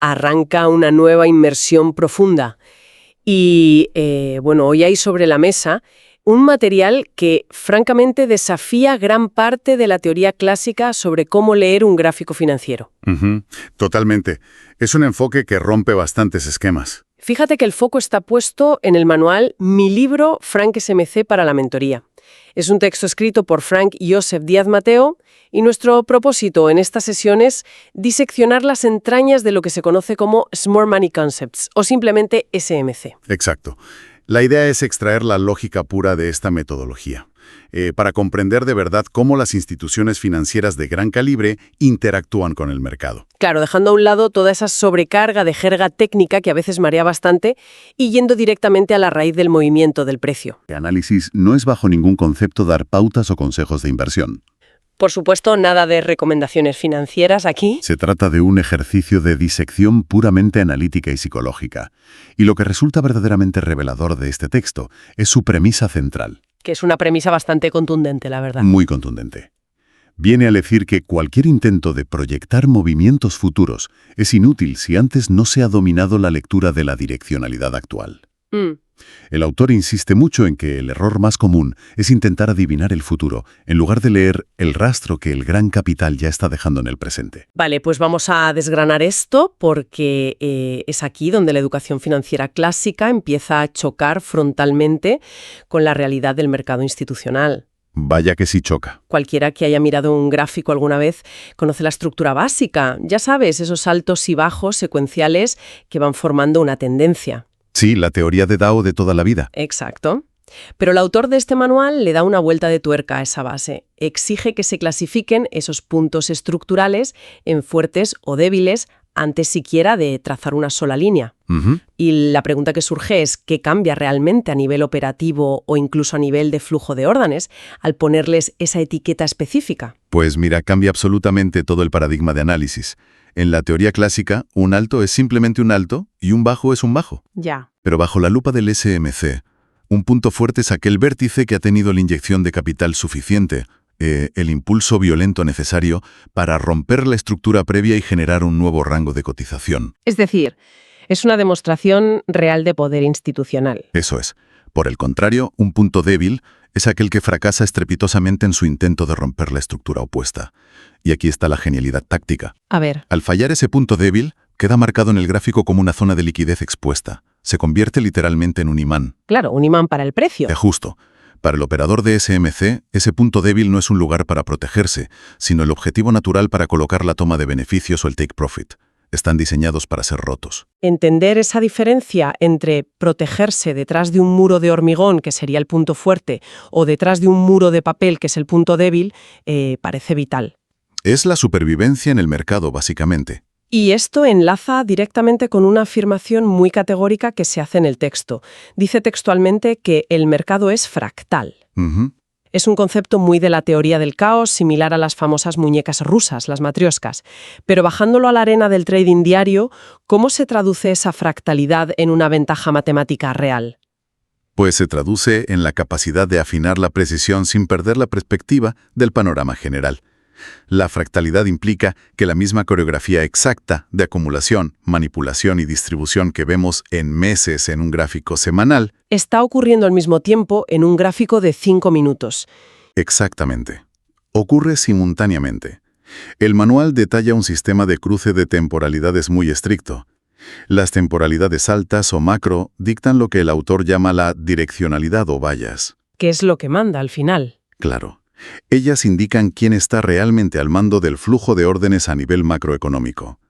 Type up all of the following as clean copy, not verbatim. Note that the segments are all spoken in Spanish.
arranca una nueva inmersión profunda. Y, hoy hay sobre la mesa un material que, francamente, desafía gran parte de la teoría clásica sobre cómo leer un gráfico financiero. Totalmente. Es un enfoque que rompe bastantes esquemas. Fíjate que el foco está puesto en el manual Mi libro Frank SMC para la mentoría. Es un texto escrito por Frank Joseph Díaz Mateo y nuestro propósito en esta sesión es diseccionar las entrañas de lo que se conoce como Smart Money Concepts o simplemente SMC. Exacto. La idea es extraer la lógica pura de esta metodología, para comprender de verdad cómo las instituciones financieras de gran calibre interactúan con el mercado. Claro, dejando a un lado toda esa sobrecarga de jerga técnica que a veces marea bastante y yendo directamente a la raíz del movimiento del precio. El análisis no es bajo ningún concepto dar pautas o consejos de inversión. Por supuesto, nada de recomendaciones financieras aquí. Se trata de un ejercicio de disección puramente analítica y psicológica. Y lo que resulta verdaderamente revelador de este texto es su premisa central. Que es una premisa bastante contundente, la verdad. Muy contundente. Viene a decir que cualquier intento de proyectar movimientos futuros es inútil si antes no se ha dominado la lectura de la direccionalidad actual. El autor insiste mucho en que el error más común es intentar adivinar el futuro, en lugar de leer el rastro que el gran capital ya está dejando en el presente. Vale, pues vamos a desgranar esto porque es aquí donde la educación financiera clásica empieza a chocar frontalmente con la realidad del mercado institucional. Vaya que sí choca. Cualquiera que haya mirado un gráfico alguna vez conoce la estructura básica. Ya sabes, esos altos y bajos secuenciales que van formando una tendencia. Sí, la teoría de Dow de toda la vida. Exacto. Pero el autor de este manual le da una vuelta de tuerca a esa base. Exige que se clasifiquen esos puntos estructurales en fuertes o débiles antes siquiera de trazar una sola línea. Y la pregunta que surge es ¿qué cambia realmente a nivel operativo o incluso a nivel de flujo de órdenes al ponerles esa etiqueta específica? Pues mira, cambia absolutamente todo el paradigma de análisis. En la teoría clásica, un alto es simplemente un alto y un bajo es un bajo. Ya. Pero bajo la lupa del SMC, un punto fuerte es aquel vértice que ha tenido la inyección de capital suficiente, el impulso violento necesario para romper la estructura previa y generar un nuevo rango de cotización. Es decir, es una demostración real de poder institucional. Eso es. Por el contrario, un punto débil es aquel que fracasa estrepitosamente en su intento de romper la estructura opuesta. Y aquí está la genialidad táctica. A ver. Al fallar ese punto débil, queda marcado en el gráfico como una zona de liquidez expuesta. Se convierte literalmente en un imán. Claro, un imán para el precio. Justo. Para el operador de SMC, ese punto débil no es un lugar para protegerse, sino el objetivo natural para colocar la toma de beneficios o el take profit. Están diseñados para ser rotos. Entender esa diferencia entre protegerse detrás de un muro de hormigón, que sería el punto fuerte, o detrás de un muro de papel, que es el punto débil, parece vital. Es la supervivencia en el mercado, básicamente. Y esto enlaza directamente con una afirmación muy categórica que se hace en el texto. Dice textualmente que el mercado es fractal. Es un concepto muy de la teoría del caos, similar a las famosas muñecas rusas, las matrioscas. Pero bajándolo a la arena del trading diario, ¿cómo se traduce esa fractalidad en una ventaja matemática real? Pues se traduce en la capacidad de afinar la precisión sin perder la perspectiva del panorama general. La fractalidad implica que la misma coreografía exacta de acumulación, manipulación y distribución que vemos en meses en un gráfico semanal está ocurriendo al mismo tiempo en un gráfico de 5 minutos. Exactamente. Ocurre simultáneamente. El manual detalla un sistema de cruce de temporalidades muy estricto. Las temporalidades altas o macro dictan lo que el autor llama la direccionalidad o vallas. ¿Qué es lo que manda al final? Claro. Ellas indican quién está realmente al mando del flujo de órdenes a nivel macroeconómico.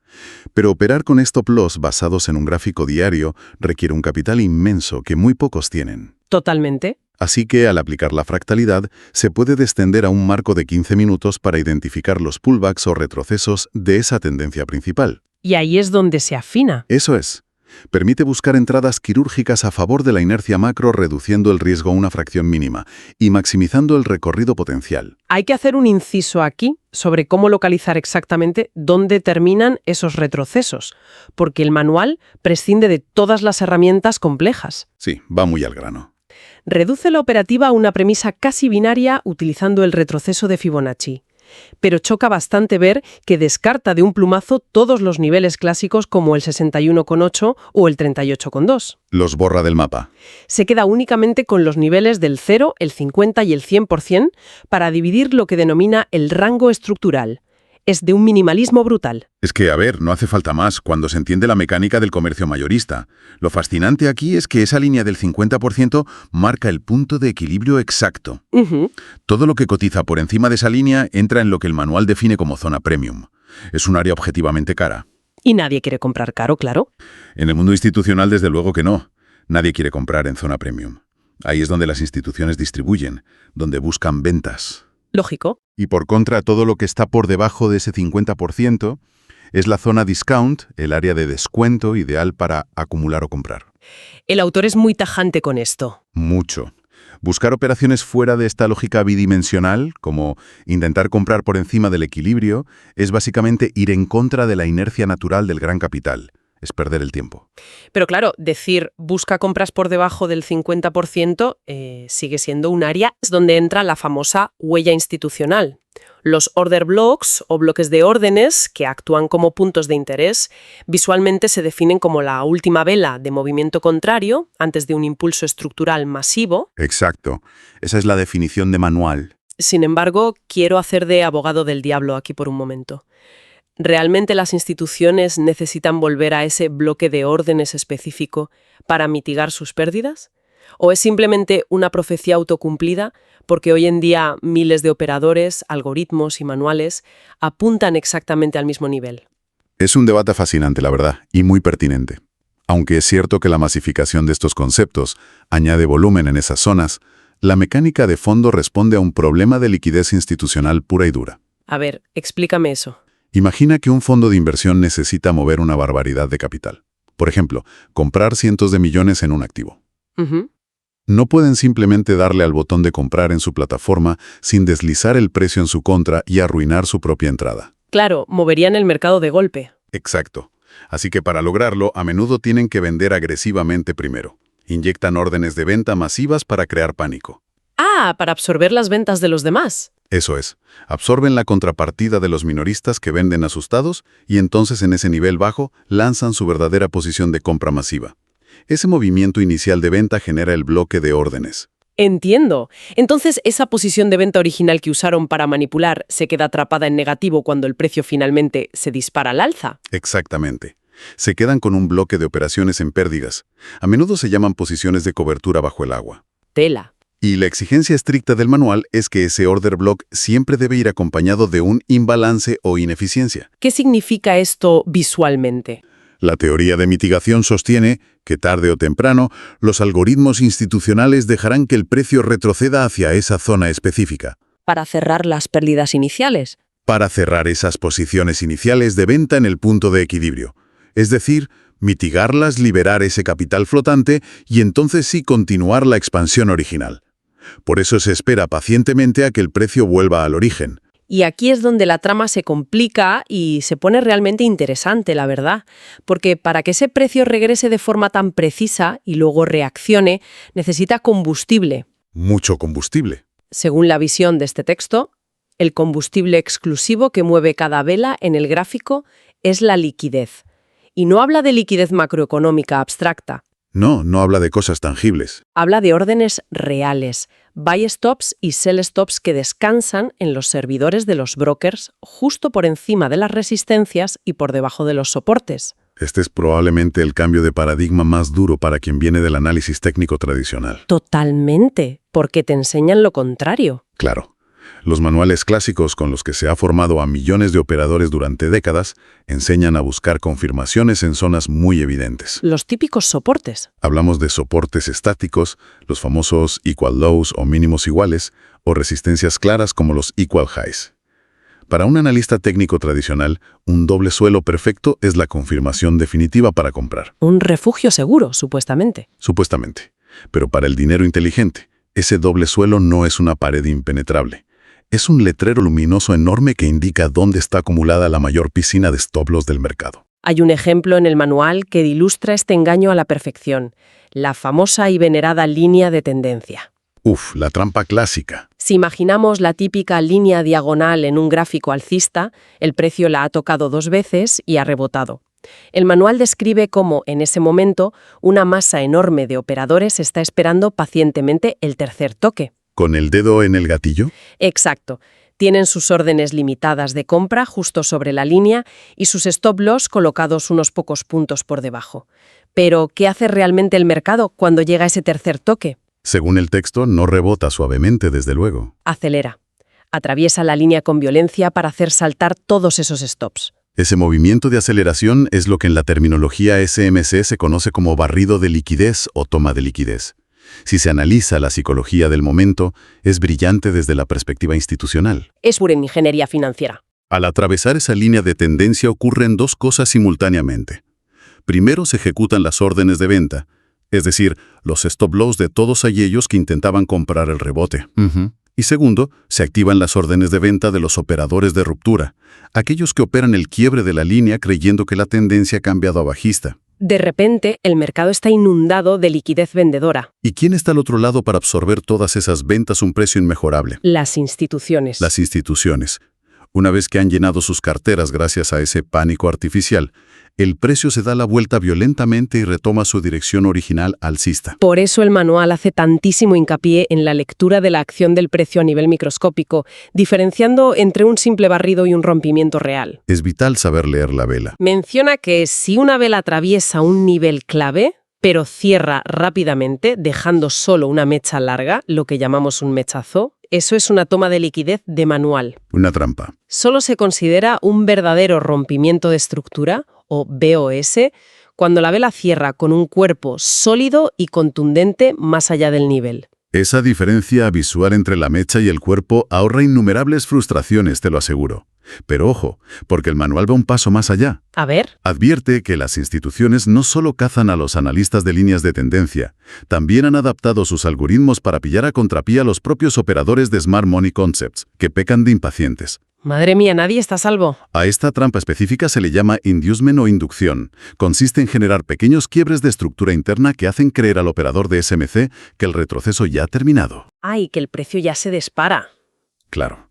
Pero operar con stop loss basados en un gráfico diario requiere un capital inmenso que muy pocos tienen. Totalmente. Así que, al aplicar la fractalidad, se puede descender a un marco de 15 minutos para identificar los pullbacks o retrocesos de esa tendencia principal. Y ahí es donde se afina. Eso es. Permite buscar entradas quirúrgicas a favor de la inercia macro, reduciendo el riesgo a una fracción mínima y maximizando el recorrido potencial. Hay que hacer un inciso aquí sobre cómo localizar exactamente dónde terminan esos retrocesos, porque el manual prescinde de todas las herramientas complejas. Sí, va muy al grano. Reduce la operativa a una premisa casi binaria utilizando el retroceso de Fibonacci. pero choca bastante ver que descarta de un plumazo todos los niveles clásicos como el 61,8 o el 38,2. Los borra del mapa. Se queda únicamente con los niveles del 0, el 50 y el 100% para dividir lo que denomina el rango estructural. Es de un minimalismo brutal. Es que, a ver, no hace falta más cuando se entiende la mecánica del comercio mayorista. Lo fascinante aquí es que esa línea del 50% marca el punto de equilibrio exacto. Todo lo que cotiza por encima de esa línea entra en lo que el manual define como zona premium. Es un área objetivamente cara. Y nadie quiere comprar caro, claro. En el mundo institucional, desde luego que no. Nadie quiere comprar en zona premium. Ahí es donde las instituciones distribuyen, donde buscan ventas. Lógico. Y por contra, todo lo que está por debajo de ese 50% es la zona discount, el área de descuento ideal para acumular o comprar. El autor es muy tajante con esto. Mucho. Buscar operaciones fuera de esta lógica bidimensional, como intentar comprar por encima del equilibrio, es básicamente ir en contra de la inercia natural del gran capital. Es perder el tiempo. Pero claro, decir busca compras por debajo del 50% sigue siendo un área donde entra la famosa huella institucional. Los order blocks o bloques de órdenes, que actúan como puntos de interés, visualmente se definen como la última vela de movimiento contrario antes de un impulso estructural masivo. Exacto. Esa es la definición de manual. Sin embargo, quiero hacer de abogado del diablo aquí por un momento. ¿Realmente las instituciones necesitan volver a ese bloque de órdenes específico para mitigar sus pérdidas? ¿O es simplemente una profecía autocumplida porque hoy en día miles de operadores, algoritmos y manuales apuntan exactamente al mismo nivel? Es un debate fascinante, la verdad, y muy pertinente. Aunque es cierto que la masificación de estos conceptos añade volumen en esas zonas, la mecánica de fondo responde a un problema de liquidez institucional pura y dura. A ver, explícame eso. Imagina que un fondo de inversión necesita mover una barbaridad de capital. Por ejemplo, comprar cientos de millones en un activo. No pueden simplemente darle al botón de comprar en su plataforma sin deslizar el precio en su contra y arruinar su propia entrada. Claro, moverían el mercado de golpe. Exacto. Así que para lograrlo, a menudo tienen que vender agresivamente primero. Inyectan órdenes de venta masivas para crear pánico. Ah, para absorber las ventas de los demás. Eso es. Absorben la contrapartida de los minoristas que venden asustados y entonces en ese nivel bajo lanzan su verdadera posición de compra masiva. Ese movimiento inicial de venta genera el bloque de órdenes. Entiendo. Entonces, esa posición de venta original que usaron para manipular se queda atrapada en negativo cuando el precio finalmente se dispara al alza. Exactamente. Se quedan con un bloque de operaciones en pérdidas. A menudo se llaman posiciones de cobertura bajo el agua. Tela. Y la exigencia estricta del manual es que ese order block siempre debe ir acompañado de un imbalance o ineficiencia. ¿Qué significa esto visualmente? La teoría de mitigación sostiene que tarde o temprano los algoritmos institucionales dejarán que el precio retroceda hacia esa zona específica. Para cerrar las pérdidas iniciales. Para cerrar esas posiciones iniciales de venta en el punto de equilibrio. Es decir, mitigarlas, liberar ese capital flotante y entonces sí continuar la expansión original. Por eso se espera pacientemente a que el precio vuelva al origen. Y aquí es donde la trama se complica y se pone realmente interesante, la verdad. Porque para que ese precio regrese de forma tan precisa y luego reaccione, necesita combustible. Mucho combustible. Según la visión de este texto, el combustible exclusivo que mueve cada vela en el gráfico es la liquidez. Y no habla de liquidez macroeconómica abstracta. No habla de cosas tangibles. Habla de órdenes reales, buy stops y sell stops que descansan en los servidores de los brokers justo por encima de las resistencias y por debajo de los soportes. Este es probablemente el cambio de paradigma más duro para quien viene del análisis técnico tradicional. Totalmente, porque te enseñan lo contrario. Claro. Los manuales clásicos con los que se ha formado a millones de operadores durante décadas enseñan a buscar confirmaciones en zonas muy evidentes. Los típicos soportes. Hablamos de soportes estáticos, los famosos equal lows o mínimos iguales, o resistencias claras como los equal highs. Para un analista técnico tradicional, un doble suelo perfecto es la confirmación definitiva para comprar. Un refugio seguro, supuestamente. Supuestamente. Pero para el dinero inteligente, ese doble suelo no es una pared impenetrable. Es un letrero luminoso enorme que indica dónde está acumulada la mayor piscina de stop loss del mercado. Hay un ejemplo en el manual que ilustra este engaño a la perfección, la famosa y venerada línea de tendencia. La trampa clásica. Si imaginamos la típica línea diagonal en un gráfico alcista, el precio la ha tocado 2 veces y ha rebotado. El manual describe cómo, en ese momento, una masa enorme de operadores está esperando pacientemente el tercer toque. ¿Con el dedo en el gatillo? Exacto. Tienen sus órdenes limitadas de compra justo sobre la línea y sus stop loss colocados unos pocos puntos por debajo. Pero, ¿qué hace realmente el mercado cuando llega ese tercer toque? Según el texto, no rebota suavemente, desde luego. Acelera. Atraviesa la línea con violencia para hacer saltar todos esos stops. Ese movimiento de aceleración es lo que en la terminología SMC se conoce como barrido de liquidez o toma de liquidez. Si se analiza la psicología del momento, es brillante desde la perspectiva institucional. Es pura ingeniería financiera. Al atravesar esa línea de tendencia ocurren 2 cosas simultáneamente. Primero se ejecutan las órdenes de venta, es decir, los stop loss de todos aquellos que intentaban comprar el rebote. Y segundo, se activan las órdenes de venta de los operadores de ruptura, aquellos que operan el quiebre de la línea creyendo que la tendencia ha cambiado a bajista. De repente, el mercado está inundado de liquidez vendedora. ¿Y quién está al otro lado para absorber todas esas ventas a un precio inmejorable? Las instituciones. Las instituciones. Una vez que han llenado sus carteras gracias a ese pánico artificial, el precio se da la vuelta violentamente y retoma su dirección original alcista. Por eso el manual hace tantísimo hincapié en la lectura de la acción del precio a nivel microscópico, diferenciando entre un simple barrido y un rompimiento real. Es vital saber leer la vela. Menciona que si una vela atraviesa un nivel clave, pero cierra rápidamente, dejando solo una mecha larga, lo que llamamos un mechazo, eso es una toma de liquidez de manual. Una trampa. Solo se considera un verdadero rompimiento de estructura, o BOS, cuando la vela cierra con un cuerpo sólido y contundente más allá del nivel. Esa diferencia visual entre la mecha y el cuerpo ahorra innumerables frustraciones, te lo aseguro. Pero ojo, porque el manual va un paso más allá. A ver. Advierte que las instituciones no solo cazan a los analistas de líneas de tendencia, también han adaptado sus algoritmos para pillar a contrapié a los propios operadores de Smart Money Concepts, que pecan de impacientes. Madre mía, nadie está a salvo. A esta trampa específica se le llama inducement o inducción. Consiste en generar pequeños quiebres de estructura interna que hacen creer al operador de SMC que el retroceso ya ha terminado. Ay, que el precio ya se dispara. Claro.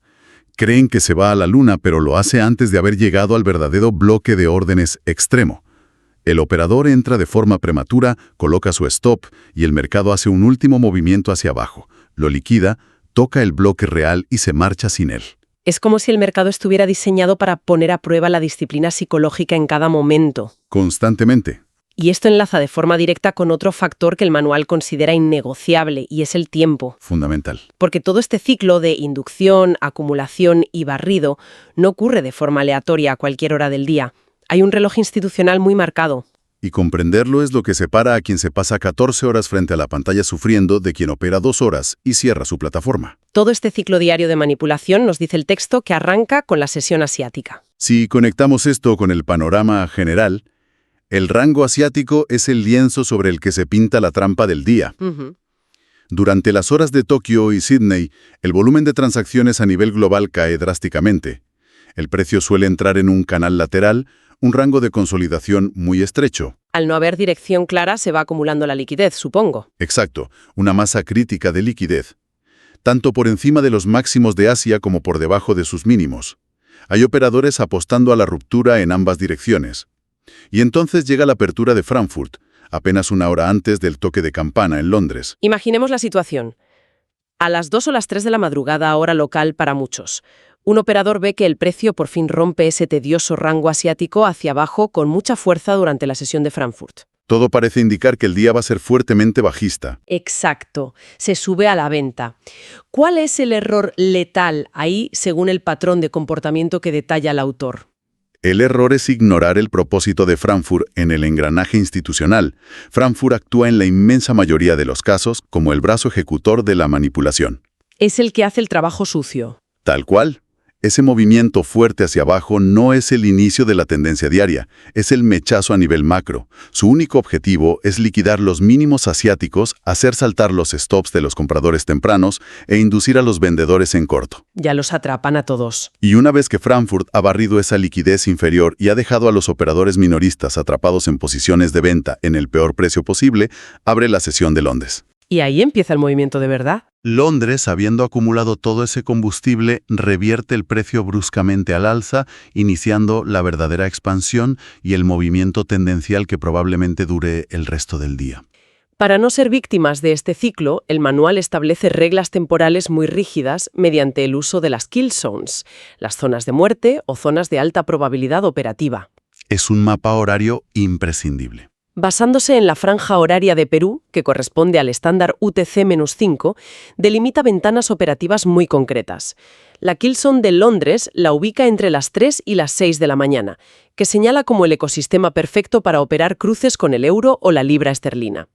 Creen que se va a la luna, pero lo hace antes de haber llegado al verdadero bloque de órdenes extremo. El operador entra de forma prematura, coloca su stop y el mercado hace un último movimiento hacia abajo. Lo liquida, toca el bloque real y se marcha sin él. Es como si el mercado estuviera diseñado para poner a prueba la disciplina psicológica en cada momento. Constantemente. Y esto enlaza de forma directa con otro factor que el manual considera innegociable, y es el tiempo. Fundamental. Porque todo este ciclo de inducción, acumulación y barrido no ocurre de forma aleatoria a cualquier hora del día. Hay un reloj institucional muy marcado. Y comprenderlo es lo que separa a quien se pasa 14 horas frente a la pantalla sufriendo de quien opera 2 horas y cierra su plataforma. Todo este ciclo diario de manipulación, nos dice el texto, que arranca con la sesión asiática. Si conectamos esto con el panorama general, el rango asiático es el lienzo sobre el que se pinta la trampa del día. Durante las horas de Tokio y Sydney, el volumen de transacciones a nivel global cae drásticamente. El precio suele entrar en un canal lateral, un rango de consolidación muy estrecho. Al no haber dirección clara, se va acumulando la liquidez, supongo. Exacto, una masa crítica de liquidez. Tanto por encima de los máximos de Asia como por debajo de sus mínimos. Hay operadores apostando a la ruptura en ambas direcciones. Y entonces llega la apertura de Frankfurt, apenas una hora antes del toque de campana en Londres. Imaginemos la situación. A las 2 o las 3 de la madrugada, hora local para muchos. Un operador ve que el precio por fin rompe ese tedioso rango asiático hacia abajo con mucha fuerza durante la sesión de Frankfurt. Todo parece indicar que el día va a ser fuertemente bajista. Exacto. Se sube a la venta. ¿Cuál es el error letal ahí según el patrón de comportamiento que detalla el autor? El error es ignorar el propósito de Frankfurt en el engranaje institucional. Frankfurt actúa en la inmensa mayoría de los casos como el brazo ejecutor de la manipulación. Es el que hace el trabajo sucio. Tal cual. Ese movimiento fuerte hacia abajo no es el inicio de la tendencia diaria, es el mechazo a nivel macro. Su único objetivo es liquidar los mínimos asiáticos, hacer saltar los stops de los compradores tempranos e inducir a los vendedores en corto. Ya los atrapan a todos. Y una vez que Frankfurt ha barrido esa liquidez inferior y ha dejado a los operadores minoristas atrapados en posiciones de venta en el peor precio posible, abre la sesión de Londres. Y ahí empieza el movimiento de verdad. Londres, habiendo acumulado todo ese combustible, revierte el precio bruscamente al alza, iniciando la verdadera expansión y el movimiento tendencial que probablemente dure el resto del día. Para no ser víctimas de este ciclo, el manual establece reglas temporales muy rígidas mediante el uso de las kill zones, las zonas de muerte o zonas de alta probabilidad operativa. Es un mapa horario imprescindible. Basándose en la franja horaria de Perú, que corresponde al estándar UTC-5, delimita ventanas operativas muy concretas. La kill zone de Londres la ubica entre las 3 y las 6 de la mañana, que señala como el ecosistema perfecto para operar cruces con el euro o la libra esterlina.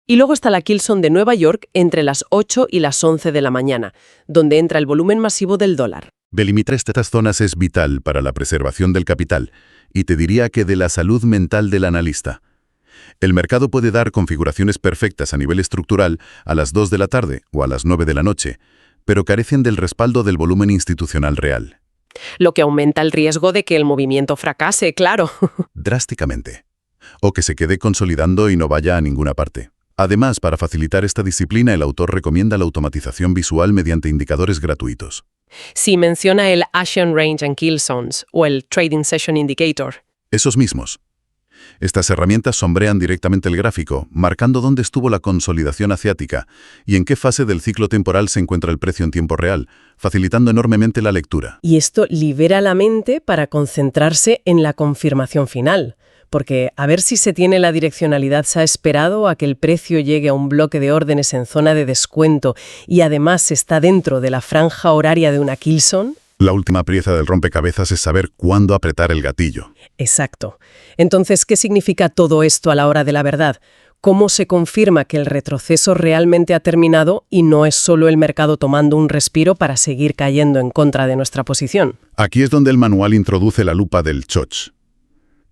Y luego está la kill zone de Nueva York entre las 8 y las 11 de la mañana, donde entra el volumen masivo del dólar. Delimitar estas zonas es vital para la preservación del capital, y te diría que de la salud mental del analista. El mercado puede dar configuraciones perfectas a nivel estructural a las 2 de la tarde o a las 9 de la noche, pero carecen del respaldo del volumen institucional real. Lo que aumenta el riesgo de que el movimiento fracase, claro. Drásticamente. O que se quede consolidando y no vaya a ninguna parte. Además, para facilitar esta disciplina, el autor recomienda la automatización visual mediante indicadores gratuitos. Sí, menciona el Asian Range and Kill Zones o el Trading Session Indicator. Esos mismos. Estas herramientas sombrean directamente el gráfico, marcando dónde estuvo la consolidación asiática y en qué fase del ciclo temporal se encuentra el precio en tiempo real, facilitando enormemente la lectura. Y esto libera la mente para concentrarse en la confirmación final, porque a ver si se tiene la direccionalidad se ha esperado a que el precio llegue a un bloque de órdenes en zona de descuento y además está dentro de la franja horaria de una kill zone. La última pieza del rompecabezas es saber cuándo apretar el gatillo. Exacto. Entonces, ¿qué significa todo esto a la hora de la verdad? ¿Cómo se confirma que el retroceso realmente ha terminado y no es solo el mercado tomando un respiro para seguir cayendo en contra de nuestra posición? Aquí es donde el manual introduce la lupa del CHOCH.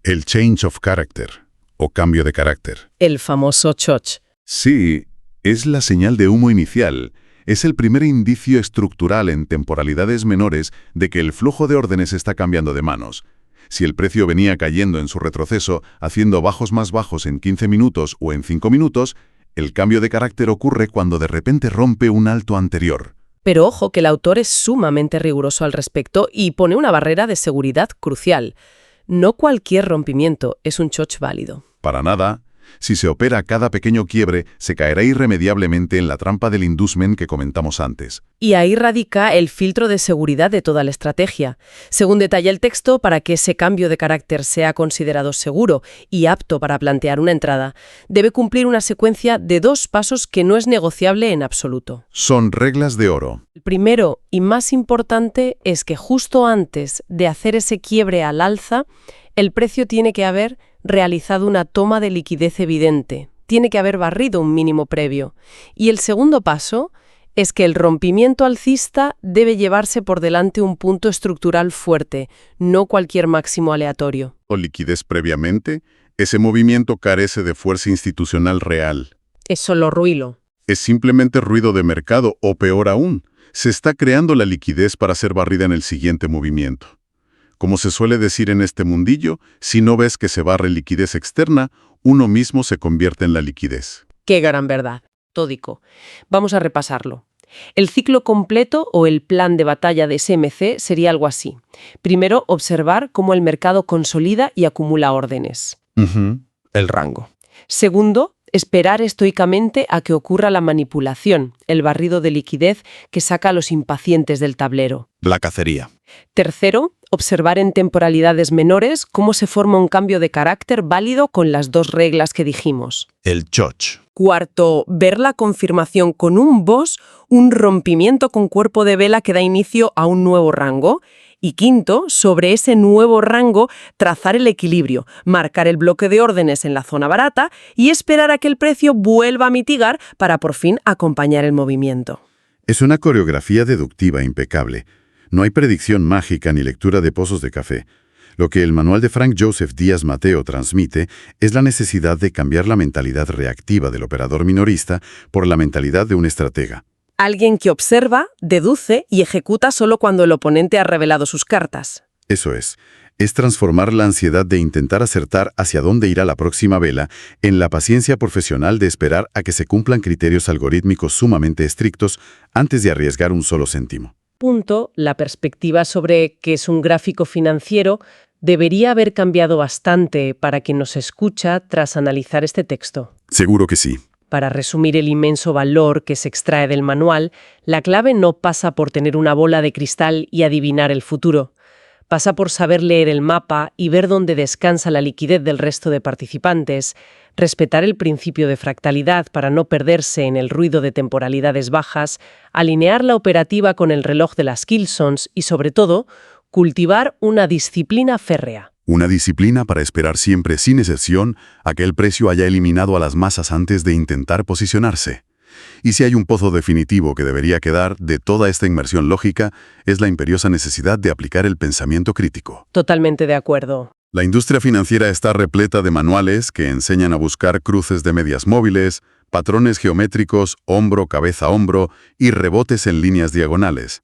El Change of Character, o cambio de carácter. El famoso CHOCH. Sí, es la señal de humo inicial. Es el primer indicio estructural en temporalidades menores de que el flujo de órdenes está cambiando de manos. Si el precio venía cayendo en su retroceso, haciendo bajos más bajos en 15 minutos o en 5 minutos, el cambio de carácter ocurre cuando de repente rompe un alto anterior. Pero ojo que el autor es sumamente riguroso al respecto y pone una barrera de seguridad crucial. No cualquier rompimiento es un CHOCH válido. Para nada. Si se opera cada pequeño quiebre, se caerá irremediablemente en la trampa del inducement que comentamos antes. Y ahí radica el filtro de seguridad de toda la estrategia. Según detalla el texto, para que ese cambio de carácter sea considerado seguro y apto para plantear una entrada, debe cumplir una secuencia de 2 pasos que no es negociable en absoluto. Son reglas de oro. El primero y más importante es que justo antes de hacer ese quiebre al alza, el precio tiene que haber realizado una toma de liquidez evidente, tiene que haber barrido un mínimo previo. Y el segundo paso es que el rompimiento alcista debe llevarse por delante un punto estructural fuerte, no cualquier máximo aleatorio. O liquidez previamente, ese movimiento carece de fuerza institucional real. Es solo ruido. Es simplemente ruido de mercado, o peor aún, se está creando la liquidez para ser barrida en el siguiente movimiento. Como se suele decir en este mundillo, si no ves que se barre liquidez externa, uno mismo se convierte en la liquidez. ¡Qué gran verdad! Tódico. Vamos a repasarlo. El ciclo completo o el plan de batalla de SMC sería algo así. Primero, observar cómo el mercado consolida y acumula órdenes. El rango. Segundo, esperar estoicamente a que ocurra la manipulación, el barrido de liquidez que saca a los impacientes del tablero. La cacería. Tercero, observar en temporalidades menores cómo se forma un cambio de carácter válido con las 2 reglas que dijimos. El CHOCH. Cuarto, ver la confirmación con un boss, un rompimiento con cuerpo de vela que da inicio a un nuevo rango. Y quinto, sobre ese nuevo rango, trazar el equilibrio, marcar el bloque de órdenes en la zona barata y esperar a que el precio vuelva a mitigar para por fin acompañar el movimiento. Es una coreografía deductiva impecable. No hay predicción mágica ni lectura de pozos de café. Lo que el manual de Frank Joseph Díaz Mateo transmite es la necesidad de cambiar la mentalidad reactiva del operador minorista por la mentalidad de un estratega. Alguien que observa, deduce y ejecuta solo cuando el oponente ha revelado sus cartas. Eso es. Es transformar la ansiedad de intentar acertar hacia dónde irá la próxima vela en la paciencia profesional de esperar a que se cumplan criterios algorítmicos sumamente estrictos antes de arriesgar un solo céntimo. La perspectiva sobre qué es un gráfico financiero debería haber cambiado bastante para quien nos escucha tras analizar este texto. Seguro que sí. Para resumir el inmenso valor que se extrae del manual, la clave no pasa por tener una bola de cristal y adivinar el futuro. Pasa por saber leer el mapa y ver dónde descansa la liquidez del resto de participantes, respetar el principio de fractalidad para no perderse en el ruido de temporalidades bajas, alinear la operativa con el reloj de las Kilsons y, sobre todo, cultivar una disciplina férrea. Una disciplina para esperar siempre sin excepción a que el precio haya eliminado a las masas antes de intentar posicionarse. Y si hay un pozo definitivo que debería quedar de toda esta inmersión lógica, es la imperiosa necesidad de aplicar el pensamiento crítico. Totalmente de acuerdo. La industria financiera está repleta de manuales que enseñan a buscar cruces de medias móviles, patrones geométricos, hombro, cabeza, hombro y rebotes en líneas diagonales.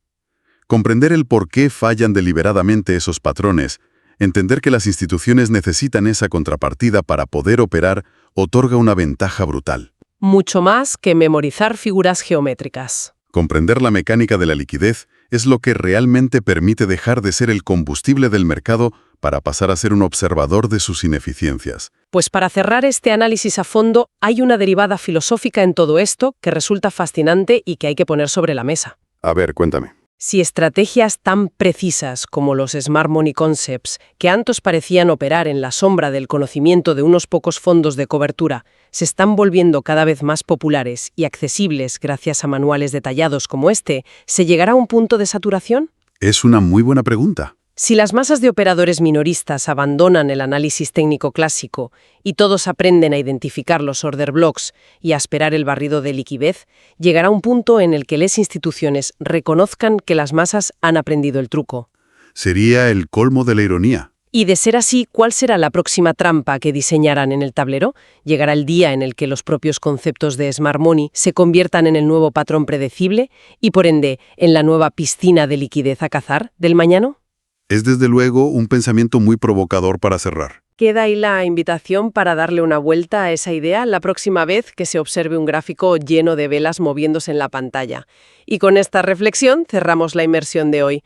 Comprender el por qué fallan deliberadamente esos patrones, entender que las instituciones necesitan esa contrapartida para poder operar, otorga una ventaja brutal. Mucho más que memorizar figuras geométricas. Comprender la mecánica de la liquidez es lo que realmente permite dejar de ser el combustible del mercado para pasar a ser un observador de sus ineficiencias. Pues para cerrar este análisis a fondo, hay una derivada filosófica en todo esto que resulta fascinante y que hay que poner sobre la mesa. A ver, cuéntame. Si estrategias tan precisas como los Smart Money Concepts, que antes parecían operar en la sombra del conocimiento de unos pocos fondos de cobertura, se están volviendo cada vez más populares y accesibles gracias a manuales detallados como este, ¿se llegará a un punto de saturación? Es una muy buena pregunta. Si las masas de operadores minoristas abandonan el análisis técnico clásico y todos aprenden a identificar los order blocks y a esperar el barrido de liquidez, llegará un punto en el que las instituciones reconozcan que las masas han aprendido el truco. Sería el colmo de la ironía. Y de ser así, ¿cuál será la próxima trampa que diseñarán en el tablero? ¿Llegará el día en el que los propios conceptos de Smart Money se conviertan en el nuevo patrón predecible y, por ende, en la nueva piscina de liquidez a cazar del mañana? Es desde luego un pensamiento muy provocador para cerrar. Queda ahí la invitación para darle una vuelta a esa idea la próxima vez que se observe un gráfico lleno de velas moviéndose en la pantalla. Y con esta reflexión cerramos la inmersión de hoy.